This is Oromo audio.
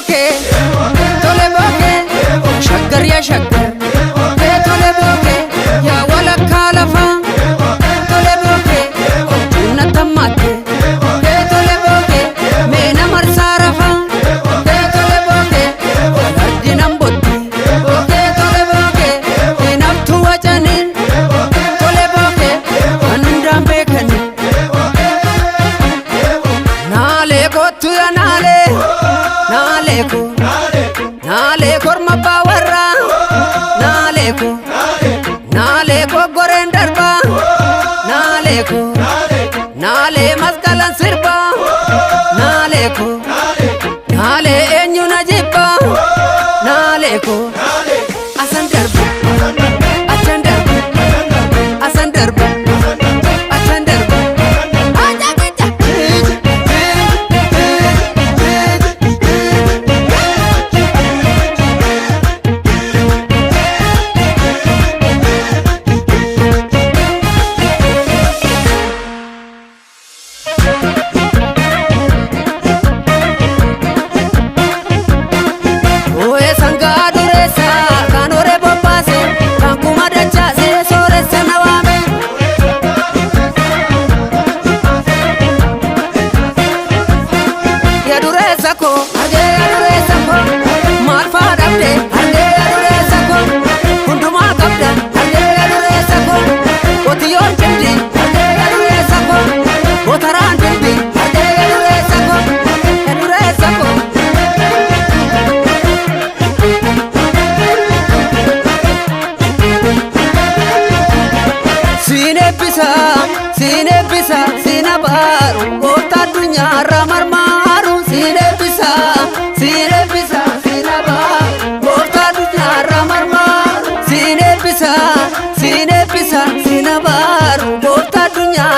boke, tole boke, shaggar ya shaggar, tole boke, ya wala kalafa, tole boke, tuna tamate, tole boke, mena marsarafa, tole boke, dinam botti, tole boke, dinam tuwa janin, tole boke, andam bekani, nale ko tuya nale. Nale korma bawarra nale ko gorendarba nale maskalan sirba nale enyuna jibba nale ko asandarba achandarba asandarba achandarba Sinabaru kota dunya ramarmaru sinebisa sinabaru kota dunya ramarmaru sinebisa sinabaru kota dunya